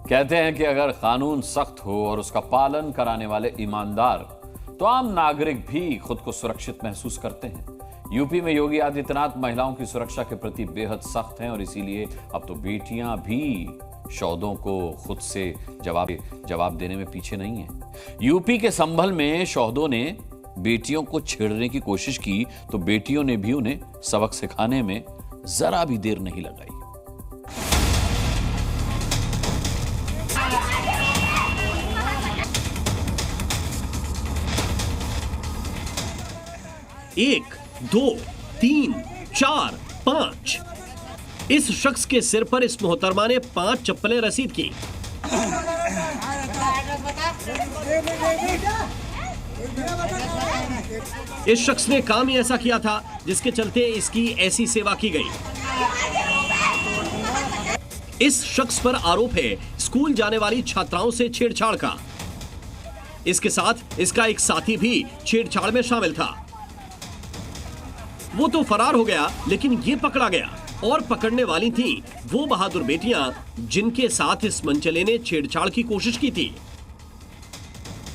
कहते हैं कि अगर कानून सख्त हो और उसका पालन कराने वाले ईमानदार, तो आम नागरिक भी खुद को सुरक्षित महसूस करते हैं। यूपी में योगी आदित्यनाथ महिलाओं की सुरक्षा के प्रति बेहद सख्त हैं और इसीलिए अब तो बेटियां भी शौदों को खुद से जवाब देने में पीछे नहीं है। यूपी के संभल में शौदों ने बेटियों को छेड़ने की कोशिश की तो बेटियों ने भी उन्हें सबक सिखाने में जरा भी देर नहीं लगाई। एक, दो, तीन, चार, 5। इस शख्स के सिर पर इस मोहतरमा ने 5 चप्पलें रसीद की। इस शख्स ने काम ही ऐसा किया था जिसके चलते इसकी ऐसी सेवा की गई। इस शख्स पर आरोप है स्कूल जाने वाली छात्राओं से छेड़छाड़ का। इसके साथ इसका एक साथी भी छेड़छाड़ में शामिल था। वो तो फरार हो गया, लेकिन ये पकड़ा गया और पकड़ने वाली थी वो बहादुर बेटियां जिनके साथ इस मनचले ने छेड़छाड़ की कोशिश की थी।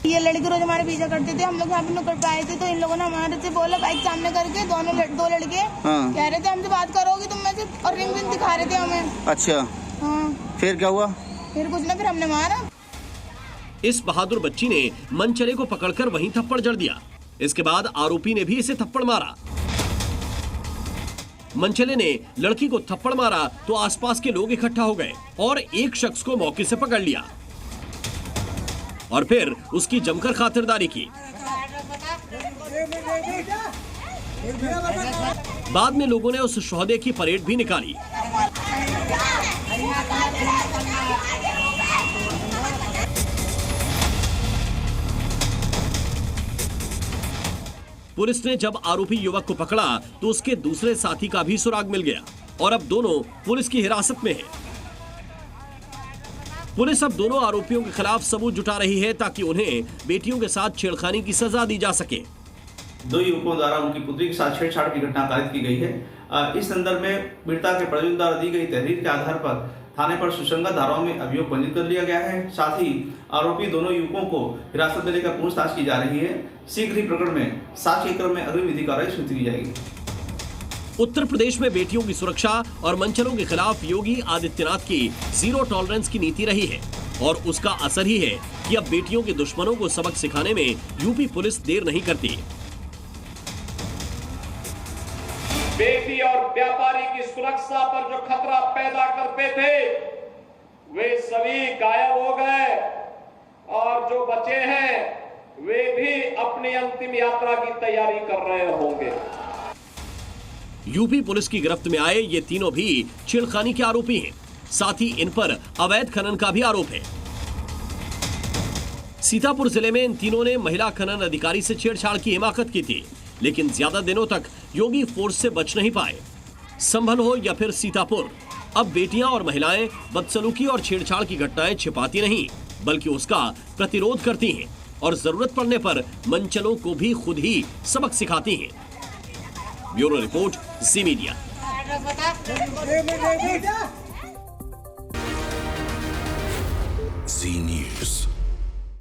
ये लड़के रोज हमारे पीछा करते थे। हम लोग यहाँ पे नुक्कड़ पे आए थे तो इन लोगों ने हमारे से बोला, बाइक सामने करके दो लड़के कह रहे थे हमसे बात करोगी तुम में से, और रिंग रिंग दिखा रहे थे हमें। अच्छा हाँ। फिर क्या हुआ? फिर कुछ ना, फिर हमने मारा। इस बहादुर बच्ची ने मनचले को पकड़कर वहीं थप्पड़ जड़ दिया। इसके बाद आरोपी ने भी इसे थप्पड़ मारा। मनचले ने लड़की को थप्पड़ मारा तो आसपास के लोग इकट्ठा हो गए और एक शख्स को मौके से पकड़ लिया और फिर उसकी जमकर खातिरदारी की। बाद में लोगों ने उस शौहदे की परेड भी निकाली। पुलिस ने जब आरोपी युवक को पकड़ा तो उसके दूसरे साथी का भी सुराग मिल गया और अब दोनों पुलिस की हिरासत में हैं। पुलिस अब दोनों आरोपियों के खिलाफ सबूत जुटा रही है ताकि उन्हें बेटियों के साथ छेड़खानी की सजा दी जा सके। 2 युवकों द्वारा उनकी पुत्री के साथ छेड़छाड़ की घटना कारित की गई है। इस संदर्भ में पीड़िता के परिजन द्वारा दी गई तहरीर के आधार पर थाने पर सुसंगत धाराओं में अभियोग पंजीकृत कर लिया गया है। साथ ही आरोपी दोनों युवकों को हिरासत में लेकर पूछताछ की जा रही है। शीघ्र ही प्रकरण में साक्ष्य के क्रम में अग्रिम विधि कार्रवाई शुरू की जाएगी। उत्तर प्रदेश में बेटियों की सुरक्षा और मनचलों के खिलाफ योगी आदित्यनाथ की जीरो टॉलरेंस की नीति रही है और उसका असर ही है कि अब बेटियों के दुश्मनों को सबक सिखाने में यूपी पुलिस देर नहीं करती। बेटी और व्यापारी की सुरक्षा पर जो खतरा पैदा करते थे वे सभी गायब हो गए और जो बचे हैं वे भी अपनी अंतिम यात्रा की तैयारी कर रहे होंगे। यूपी पुलिस की गिरफ्त में आए ये तीनों भी छेड़खानी के आरोपी हैं। साथ ही इन पर अवैध खनन का भी आरोप है। सीतापुर जिले में इन तीनों ने महिला खनन अधिकारी से छेड़छाड़ की हिमाकत की थी, लेकिन ज्यादा दिनों तक योगी फोर्स से बच नहीं पाए। संभल हो या फिर सीतापुर, अब बेटियां और महिलाएं बदसलूकी और छेड़छाड़ की घटनाएं छिपाती नहीं बल्कि उसका प्रतिरोध करती हैं और जरूरत पड़ने पर मनचलों को भी खुद ही सबक सिखाती हैं। ब्यूरो रिपोर्ट, जी मीडिया। जी